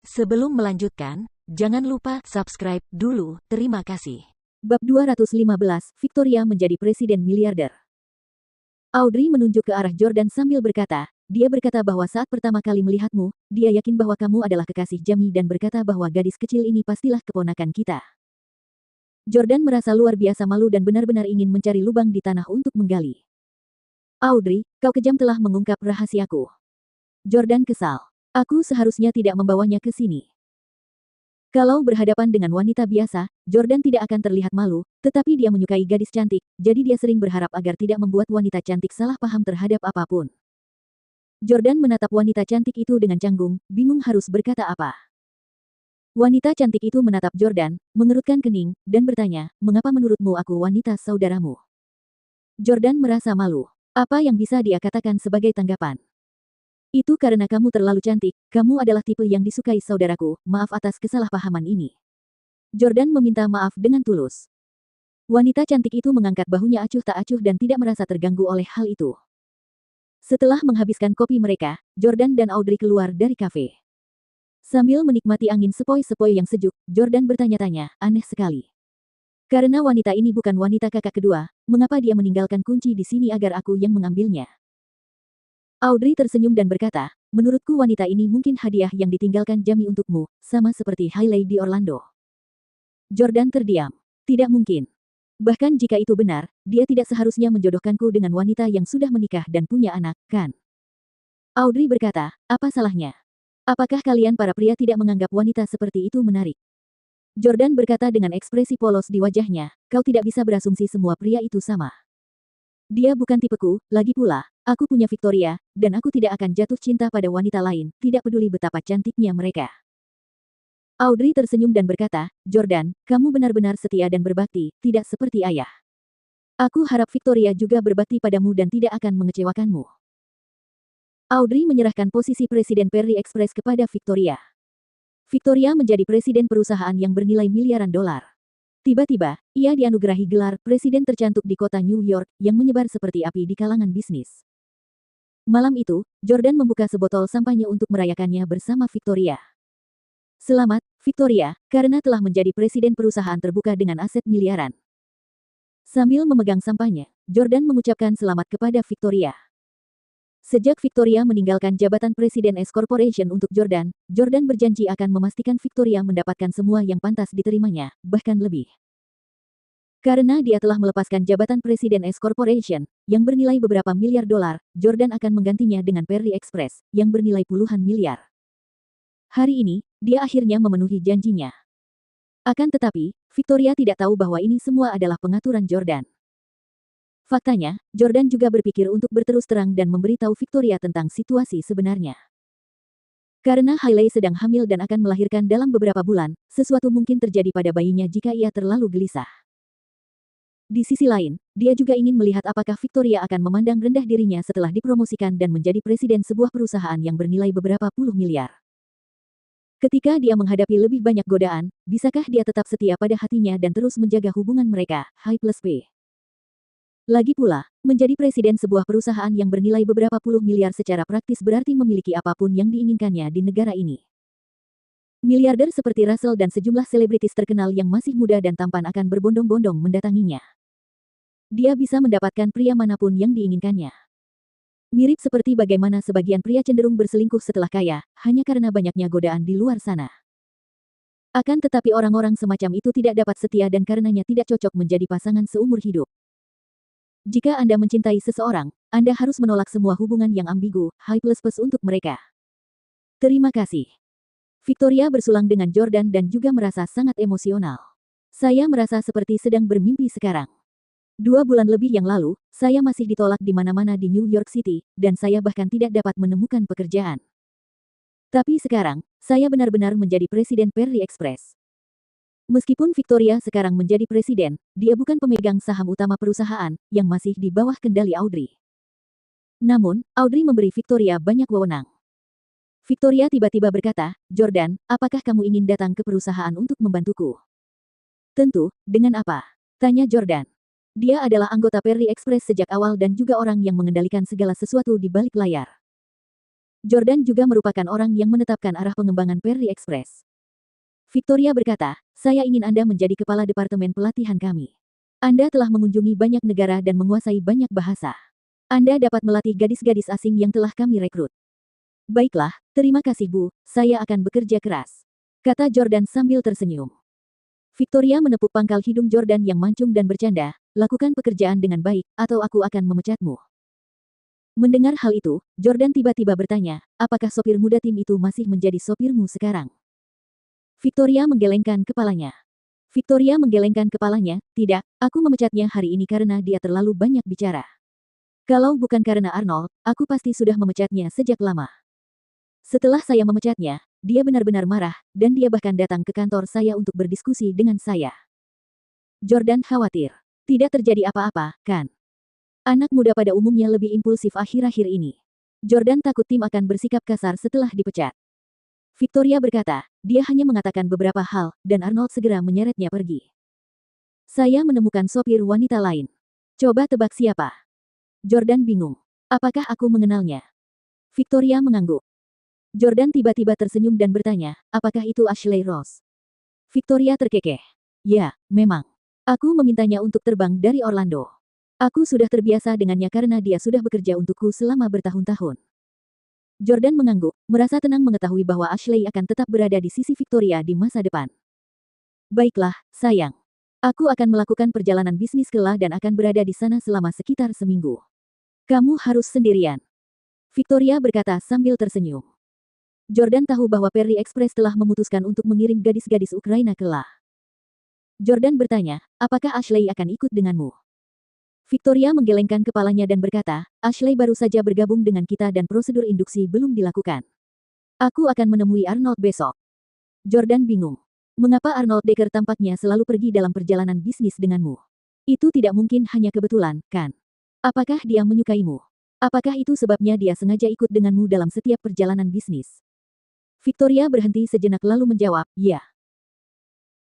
Sebelum melanjutkan, jangan lupa subscribe dulu. Terima kasih. Bab 215, Victoria menjadi presiden miliarder. Audrey menunjuk ke arah Jordan sambil berkata, dia berkata bahwa saat pertama kali melihatmu, dia yakin bahwa kamu adalah kekasih Jamie dan berkata bahwa gadis kecil ini pastilah keponakan kita. Jordan merasa luar biasa malu dan benar-benar ingin mencari lubang di tanah untuk menggali. Audrey, kau kejam telah mengungkap rahasiaku. Jordan kesal. Aku seharusnya tidak membawanya ke sini. Kalau berhadapan dengan wanita biasa, Jordan tidak akan terlihat malu, tetapi dia menyukai gadis cantik, jadi dia sering berharap agar tidak membuat wanita cantik salah paham terhadap apapun. Jordan menatap wanita cantik itu dengan canggung, bingung harus berkata apa. Wanita cantik itu menatap Jordan, mengerutkan kening, dan bertanya, mengapa menurutmu aku wanita saudaramu? Jordan merasa malu. Apa yang bisa dia katakan sebagai tanggapan? Itu karena kamu terlalu cantik, kamu adalah tipe yang disukai saudaraku, maaf atas kesalahpahaman ini. Jordan meminta maaf dengan tulus. Wanita cantik itu mengangkat bahunya acuh tak acuh dan tidak merasa terganggu oleh hal itu. Setelah menghabiskan kopi mereka, Jordan dan Audrey keluar dari kafe. Sambil menikmati angin sepoi-sepoi yang sejuk, Jordan bertanya-tanya, aneh sekali. Karena wanita ini bukan wanita kakak kedua, mengapa dia meninggalkan kunci di sini agar aku yang mengambilnya? Audrey tersenyum dan berkata, menurutku wanita ini mungkin hadiah yang ditinggalkan Jamie untukmu, sama seperti Hailey di Orlando. Jordan terdiam. Tidak mungkin. Bahkan jika itu benar, dia tidak seharusnya menjodohkanku dengan wanita yang sudah menikah dan punya anak, kan? Audrey berkata, apa salahnya? Apakah kalian para pria tidak menganggap wanita seperti itu menarik? Jordan berkata dengan ekspresi polos di wajahnya, kau tidak bisa berasumsi semua pria itu sama. Dia bukan tipeku, lagi pula, aku punya Victoria, dan aku tidak akan jatuh cinta pada wanita lain, tidak peduli betapa cantiknya mereka. Audrey tersenyum dan berkata, Jordan, kamu benar-benar setia dan berbakti, tidak seperti ayah. Aku harap Victoria juga berbakti padamu dan tidak akan mengecewakanmu. Audrey menyerahkan posisi Presiden Perry Express kepada Victoria. Victoria menjadi presiden perusahaan yang bernilai miliaran dolar. Tiba-tiba, ia dianugerahi gelar presiden tercantik di kota New York, yang menyebar seperti api di kalangan bisnis. Malam itu, Jordan membuka sebotol sampahnya untuk merayakannya bersama Victoria. Selamat, Victoria, karena telah menjadi presiden perusahaan terbuka dengan aset miliaran. Sambil memegang sampahnya, Jordan mengucapkan selamat kepada Victoria. Sejak Victoria meninggalkan jabatan Presiden S Corporation untuk Jordan, Jordan berjanji akan memastikan Victoria mendapatkan semua yang pantas diterimanya, bahkan lebih. Karena dia telah melepaskan jabatan Presiden S Corporation, yang bernilai beberapa miliar dolar, Jordan akan menggantinya dengan Perry Express, yang bernilai puluhan miliar. Hari ini, dia akhirnya memenuhi janjinya. Akan tetapi, Victoria tidak tahu bahwa ini semua adalah pengaturan Jordan. Faktanya, Jordan juga berpikir untuk berterus terang dan memberitahu Victoria tentang situasi sebenarnya. Karena Hailey sedang hamil dan akan melahirkan dalam beberapa bulan, sesuatu mungkin terjadi pada bayinya jika ia terlalu gelisah. Di sisi lain, dia juga ingin melihat apakah Victoria akan memandang rendah dirinya setelah dipromosikan dan menjadi presiden sebuah perusahaan yang bernilai beberapa puluh miliar. Ketika dia menghadapi lebih banyak godaan, bisakah dia tetap setia pada hatinya dan terus menjaga hubungan mereka, H+P? Lagi pula, menjadi presiden sebuah perusahaan yang bernilai beberapa puluh miliar secara praktis berarti memiliki apapun yang diinginkannya di negara ini. Miliarder seperti Russell dan sejumlah selebritis terkenal yang masih muda dan tampan akan berbondong-bondong mendatanginya. Dia bisa mendapatkan pria manapun yang diinginkannya. Mirip seperti bagaimana sebagian pria cenderung berselingkuh setelah kaya, hanya karena banyaknya godaan di luar sana. Akan tetapi orang-orang semacam itu tidak dapat setia dan karenanya tidak cocok menjadi pasangan seumur hidup. Jika Anda mencintai seseorang, Anda harus menolak semua hubungan yang ambigu, H++ untuk mereka. Terima kasih. Victoria bersulang dengan Jordan dan juga merasa sangat emosional. Saya merasa seperti sedang bermimpi sekarang. 2 bulan lebih yang lalu, saya masih ditolak di mana-mana di New York City, dan saya bahkan tidak dapat menemukan pekerjaan. Tapi sekarang, saya benar-benar menjadi presiden Perry Express. Meskipun Victoria sekarang menjadi presiden, dia bukan pemegang saham utama perusahaan, yang masih di bawah kendali Audrey. Namun, Audrey memberi Victoria banyak wewenang. Victoria tiba-tiba berkata, Jordan, apakah kamu ingin datang ke perusahaan untuk membantuku? Tentu, dengan apa? Tanya Jordan. Dia adalah anggota Perry Express sejak awal dan juga orang yang mengendalikan segala sesuatu di balik layar. Jordan juga merupakan orang yang menetapkan arah pengembangan Perry Express. Victoria berkata, saya ingin Anda menjadi kepala departemen pelatihan kami. Anda telah mengunjungi banyak negara dan menguasai banyak bahasa. Anda dapat melatih gadis-gadis asing yang telah kami rekrut. Baiklah, terima kasih Bu, saya akan bekerja keras, kata Jordan sambil tersenyum. Victoria menepuk pangkal hidung Jordan yang mancung dan bercanda, lakukan pekerjaan dengan baik, atau aku akan memecatmu. Mendengar hal itu, Jordan tiba-tiba bertanya, apakah sopir muda tim itu masih menjadi sopirmu sekarang? Victoria menggelengkan kepalanya. Tidak, aku memecatnya hari ini karena dia terlalu banyak bicara. Kalau bukan karena Arnold, aku pasti sudah memecatnya sejak lama. Setelah saya memecatnya, dia benar-benar marah, dan dia bahkan datang ke kantor saya untuk berdiskusi dengan saya. Jordan khawatir. Tidak terjadi apa-apa, kan? Anak muda pada umumnya lebih impulsif akhir-akhir ini. Jordan takut tim akan bersikap kasar setelah dipecat. Victoria berkata, dia hanya mengatakan beberapa hal, dan Arnold segera menyeretnya pergi. Saya menemukan sopir wanita lain. Coba tebak siapa? Jordan bingung. Apakah aku mengenalnya? Victoria mengangguk. Jordan tiba-tiba tersenyum dan bertanya, apakah itu Ashley Ross? Victoria terkekeh. Ya, memang. Aku memintanya untuk terbang dari Orlando. Aku sudah terbiasa dengannya karena dia sudah bekerja untukku selama bertahun-tahun. Jordan mengangguk, merasa tenang mengetahui bahwa Ashley akan tetap berada di sisi Victoria di masa depan. Baiklah, sayang. Aku akan melakukan perjalanan bisnis ke La dan akan berada di sana selama sekitar seminggu. Kamu harus sendirian. Victoria berkata sambil tersenyum. Jordan tahu bahwa Perry Express telah memutuskan untuk mengirim gadis-gadis Ukraina ke La. Jordan bertanya, apakah Ashley akan ikut denganmu? Victoria menggelengkan kepalanya dan berkata, Ashley baru saja bergabung dengan kita dan prosedur induksi belum dilakukan. Aku akan menemui Arnold besok. Jordan bingung. Mengapa Arnold Decker tampaknya selalu pergi dalam perjalanan bisnis denganmu? Itu tidak mungkin hanya kebetulan, kan? Apakah dia menyukaimu? Apakah itu sebabnya dia sengaja ikut denganmu dalam setiap perjalanan bisnis? Victoria berhenti sejenak lalu menjawab, ya.